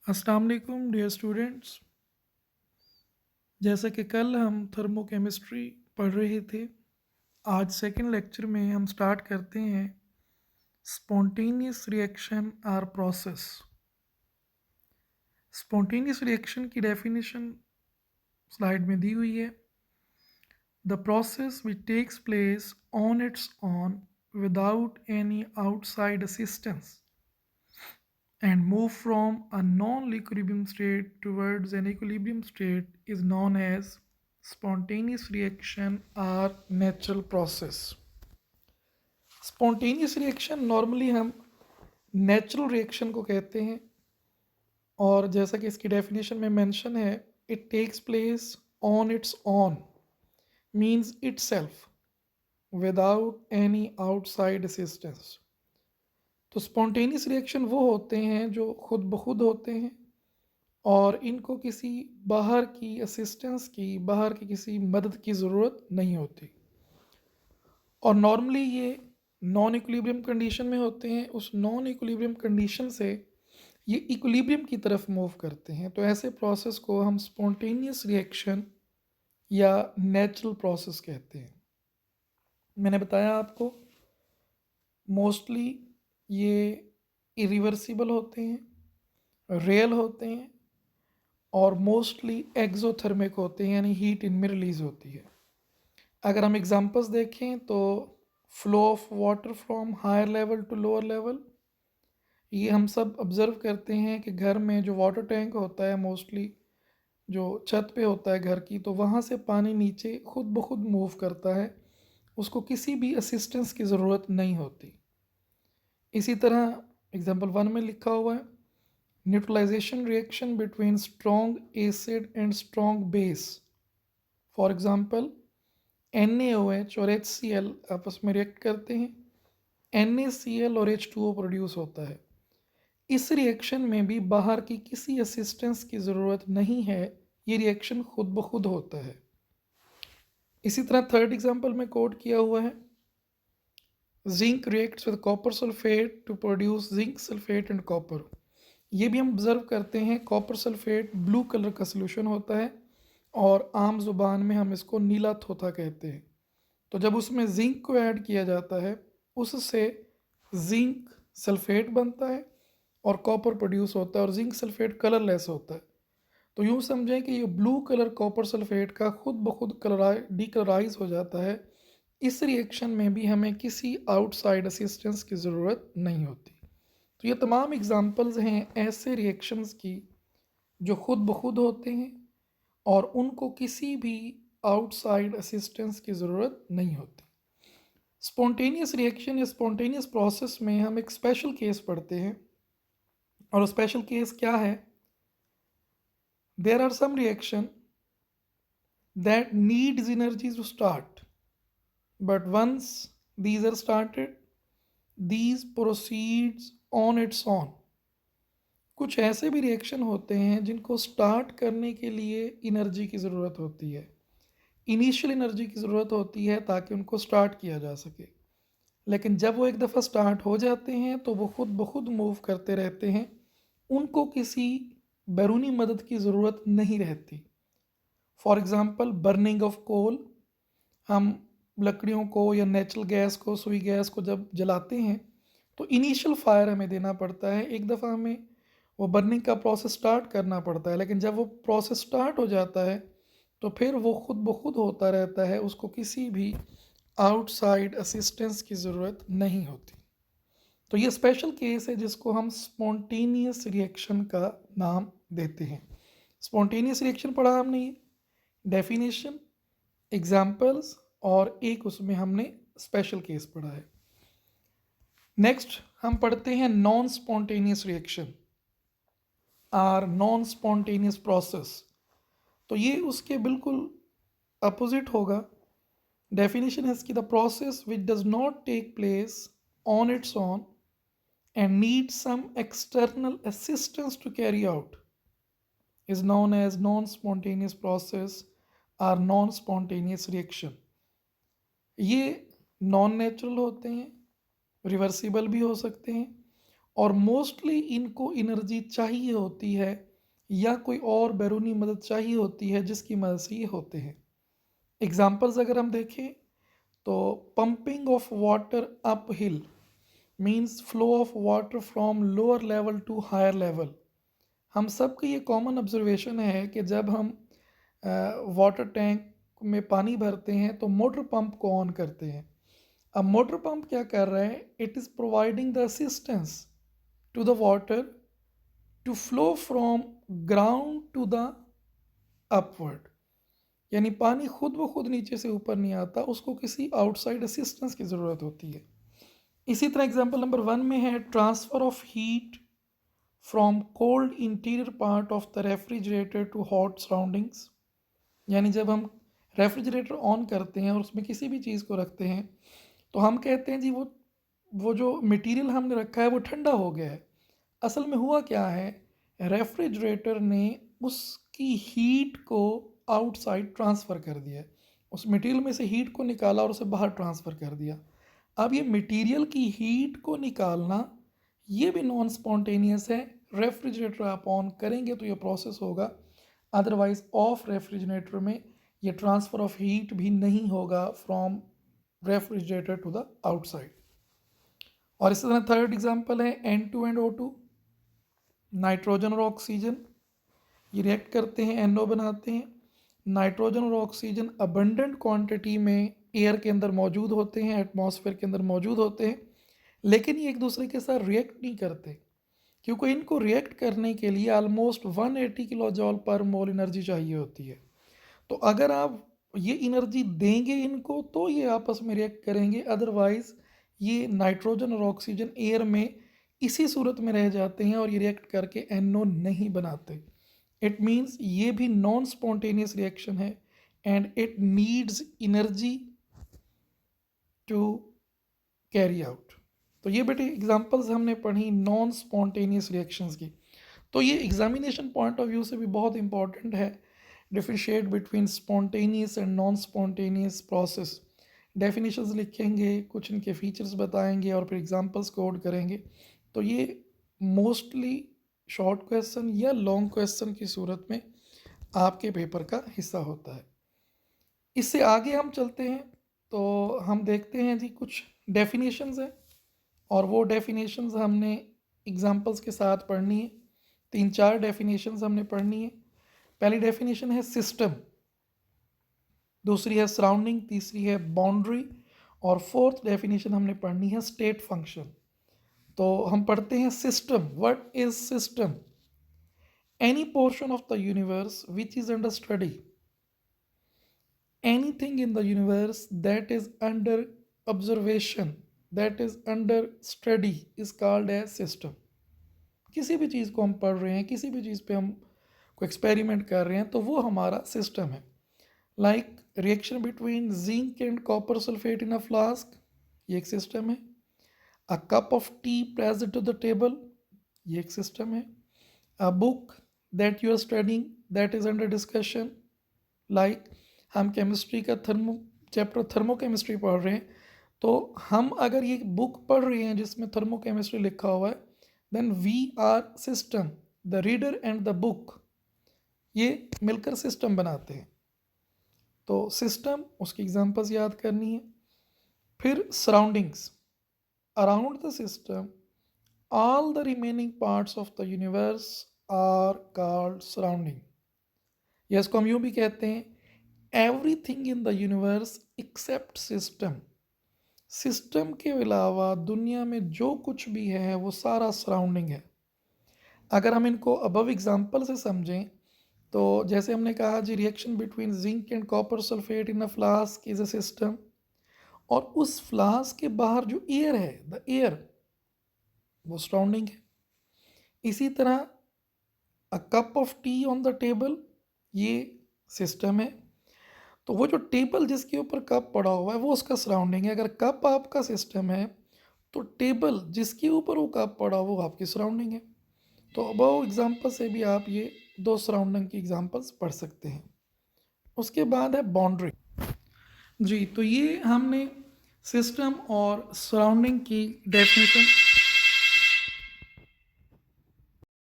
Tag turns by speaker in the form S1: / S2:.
S1: अस्सलाम वालेकुम dear students. जैसा कि कल हम थर्मोकेमिस्ट्री पढ़ रहे थे, आज सेकंड लेक्चर में हम स्टार्ट करते हैं spontaneous reaction or process. Spontaneous reaction की डेफिनेशन स्लाइड में दी हुई है। The process which takes place on its own without any outside assistance and move from a non-equilibrium state towards an equilibrium state is known as spontaneous reaction or natural process. Spontaneous reaction normally हम natural reaction को कहते हैं, और जैसा कि इसकी definition में mention है, it takes place on its own means itself without any outside assistance. तो स्पॉन्टेनियस रिएक्शन वो होते हैं जो खुद ब खुद होते हैं और इनको किसी बाहर की असिस्टेंस की, बाहर की किसी मदद की ज़रूरत नहीं होती, और नॉर्मली ये नॉन इक्विलिब्रियम कंडीशन में होते हैं। उस नॉन इक्विलिब्रियम कंडीशन से ये इक्विलिब्रियम की तरफ मूव करते हैं। तो ऐसे प्रोसेस को हम स्पॉन्टेनियस रिएक्शन या नेचुरल प्रोसेस कहते हैं। मैंने बताया आपको मोस्टली ये इरिवर्सिबल होते हैं, रियल होते हैं, और मोस्टली एक्सोथर्मिक होते हैं, यानी हीट इनमें रिलीज होती है। अगर हम एग्जांपल्स देखें तो flow of water from higher level to lower level, ये हम सब ऑब्ज़र्व करते हैं कि घर में जो वाटर टैंक होता है मोस्टली जो छत पे होता है घर की, तो वहाँ से पानी नीचे खुद ब खुद मूव करता है, उसको किसी भी असिस्टेंस की ज़रूरत नहीं होती। इसी तरह एग्जांपल 1 में लिखा हुआ है, neutralization reaction between strong acid and strong base. For example NaOH और HCl आपस में रिएक्ट करते हैं, NaCl और H2O प्रोड्यूस होता है। इस रिएक्शन में भी बाहर की किसी असिस्टेंस की ज़रूरत नहीं है, ये रिएक्शन खुद ब खुद होता है। इसी तरह थर्ड एग्जांपल में कोट किया हुआ है, zinc reacts with copper sulphate to produce zinc sulphate and copper. ये भी हम ऑब्जर्व करते हैं, कॉपर सल्फेट ब्लू कलर का सोल्यूशन होता है और आम ज़ुबान में हम इसको नीला थोथा कहते हैं। तो जब उसमें जिंक को ऐड किया जाता है, उससे जिंक सल्फेट बनता है और कॉपर प्रोड्यूस होता है, और जिंक सल्फेट कलरलेस होता है। तो यूँ समझें कि ये ब्लू कलर कॉपर सल्फेट का खुद ब खुद डीकलराइज हो जाता है। इस रिएक्शन में भी हमें किसी आउटसाइड असिस्टेंस की ज़रूरत नहीं होती। तो ये तमाम एग्जांपल्स हैं ऐसे रिएक्शंस की जो खुद ब खुद होते हैं और उनको किसी भी आउटसाइड असिस्टेंस की ज़रूरत नहीं होती। स्पॉन्टेनियस रिएक्शन या स्पॉन्टेनियस प्रोसेस में हम एक स्पेशल केस पढ़ते हैं, और स्पेशल केस क्या है? There are some reaction that needs energy to start, but once these are started these proceeds on its own. कुछ ऐसे भी रिएक्शन होते हैं जिनको स्टार्ट करने के लिए एनर्जी की ज़रूरत होती है, इनिशियल एनर्जी की ज़रूरत होती है ताकि उनको स्टार्ट किया जा सके। लेकिन जब वो एक दफ़ा स्टार्ट हो जाते हैं तो वो खुद ब खुद मूव करते रहते हैं, उनको किसी बैरूनी मदद की ज़रूरत नहीं रहती। For example burning of coal, हम लकड़ियों को या नेचुरल गैस को, सुई गैस को जब जलाते हैं तो इनिशियल फायर हमें देना पड़ता है, एक दफ़ा हमें वो बर्निंग का प्रोसेस स्टार्ट करना पड़ता है। लेकिन जब वो प्रोसेस स्टार्ट हो जाता है तो फिर वो खुद ब खुद होता रहता है, उसको किसी भी आउटसाइड असिस्टेंस की ज़रूरत नहीं होती। तो ये स्पेशल केस है जिसको हम स्पॉन्टेनियस रिएक्शन का नाम देते हैं। स्पॉन्टेनियस रिएक्शन पढ़ा हमने, ये डेफिनेशन, एग्जाम्पल्स, और एक उसमें हमने स्पेशल केस पढ़ा है। नेक्स्ट हम पढ़ते हैं non spontaneous reaction or non spontaneous process. तो ये उसके बिल्कुल अपोजिट होगा। डेफिनेशन है इसकी, the process which does not take place on its own and need some external assistance to carry out is known as non-spontaneous process or non-spontaneous reaction। ये non natural होते हैं, रिवर्सिबल भी हो सकते हैं, और मोस्टली इनको एनर्जी चाहिए होती है या कोई और बैरूनी मदद चाहिए होती है जिसकी मदद से ये होते हैं। एग्जाम्पल्स अगर हम देखें तो pumping of water up hill means flow of water from lower level to higher level. हम सबकी ये कॉमन ऑब्जर्वेशन है कि जब हम वाटर टैंक में पानी भरते हैं तो मोटर पंप को ऑन करते हैं। अब मोटर पंप क्या कर रहा है, it is providing the assistance to the water to flow from ground to the upward, यानी पानी खुद ब खुद नीचे से ऊपर नहीं आता, उसको किसी आउटसाइड असिस्टेंस की ज़रूरत होती है। इसी तरह एग्जांपल नंबर 1 में है transfer of heat from cold interior part of the refrigerator to hot surroundings. यानी जब हम रेफ्रिजरेटर ऑन करते हैं और उसमें किसी भी चीज़ को रखते हैं तो हम कहते हैं जी वो जो मटेरियल हमने रखा है वो ठंडा हो गया है। असल में हुआ क्या है, रेफ्रिजरेटर ने उसकी हीट को आउटसाइड ट्रांसफ़र कर दिया है, उस मटेरियल में से हीट को निकाला और उसे बाहर ट्रांसफ़र कर दिया। अब ये मटेरियल की हीट को निकालना ये भी नॉन स्पॉन्टेनियस है। रेफ्रिजरेटर आप ऑन करेंगे तो ये प्रोसेस होगा, अदरवाइज ऑफ रेफ्रिजरेटर में ये ट्रांसफ़र ऑफ हीट भी नहीं होगा from refrigerator to the outside. और इसी तरह थर्ड एग्जांपल है N2 and O2, नाइट्रोजन और ऑक्सीजन ये रिएक्ट करते हैं, NO बनाते हैं। नाइट्रोजन और ऑक्सीजन अबंडेंट क्वांटिटी में एयर के अंदर मौजूद होते हैं, एटमॉस्फेयर के अंदर मौजूद होते हैं, लेकिन ये एक दूसरे के साथ रिएक्ट नहीं करते क्योंकि इनको रिएक्ट करने के लिए ऑलमोस्ट 180 किलो जॉल पर मोल एनर्जी चाहिए होती है। तो अगर आप ये एनर्जी देंगे इनको तो ये आपस में रिएक्ट करेंगे, अदरवाइज ये नाइट्रोजन और ऑक्सीजन एयर में इसी सूरत में रह जाते हैं और ये रिएक्ट करके NO नहीं बनाते। इट मीन्स ये भी नॉन स्पॉन्टेनियस रिएक्शन है and it needs energy to carry out. तो ये बेटे एग्जांपल्स हमने पढ़ी नॉन स्पॉन्टेनियस रिएक्शंस की। तो ये एग्जामिनेशन पॉइंट ऑफ व्यू से भी बहुत इंपॉर्टेंट है, differentiate between spontaneous and non spontaneous process. Definitions लिखेंगे, कुछ इनके फीचर्स बताएंगे और फिर एग्जांपल्स कोड करेंगे। तो ये मोस्टली शॉर्ट क्वेश्चन या लॉन्ग क्वेश्चन की सूरत में आपके पेपर का हिस्सा होता है। इससे आगे हम चलते हैं तो हम देखते हैं जी कुछ डेफिनेशंस हैं और वो डेफिनेशंस हमने एग्जांपल्स के साथ पढ़नी है। 3-4 डेफिनेशंस हमने पढ़नी है। पहली डेफिनेशन है सिस्टम, दूसरी है सराउंडिंग, तीसरी है बाउंड्री और फोर्थ डेफिनेशन हमने पढ़नी है स्टेट फंक्शन। तो हम पढ़ते हैं system. What is system? Any portion of the universe which is under study, anything in the universe that is under observation, that is under study is called as system। किसी भी चीज़ को हम पढ़ रहे हैं, किसी भी चीज़ पे हम कोई एक्सपेरिमेंट कर रहे हैं तो वो हमारा सिस्टम है। Like reaction between zinc and copper sulphate in a flask, ये एक सिस्टम है। A cup of tea present to the table, ये एक सिस्टम है। A book that you are studying that is under discussion, like हम chemistry का chapter thermochemistry पढ़ रहे हैं तो हम अगर ये बुक पढ़ रहे हैं जिसमें थर्मोकेमिस्ट्री लिखा हुआ है, then we are system, the reader and the book ये मिलकर सिस्टम बनाते हैं। तो सिस्टम, उसकी एग्जांपल्स याद करनी है। फिर surroundings, around the system all the remaining parts of the universe are called surrounding. या इसको हम यूँ भी कहते हैं everything in the universe except system. System के अलावा दुनिया में जो कुछ भी है वो सारा सराउंडिंग है। अगर हम इनको अबव एग्जांपल से समझें तो जैसे हमने कहा जी reaction between zinc and copper sulphate in a flask is a system, और उस फ्लास्क के बाहर जो एयर है, द एयर, वो सराउंडिंग है। इसी तरह अ cup of T on the table, ये सिस्टम है। तो वो जो टेबल जिसके ऊपर कप पड़ा हुआ है वो उसका सराउंडिंग है। अगर कप आपका सिस्टम है तो टेबल जिसके ऊपर वो कप पड़ा हुआ वो आपकी सराउंडिंग है। तो अबव एग्जांपल से भी आप ये दो सराउंडिंग की एग्जांपल्स पढ़ सकते हैं। उसके बाद है बाउंड्री। जी, तो ये हमने सिस्टम और सराउंडिंग की डेफिनेशन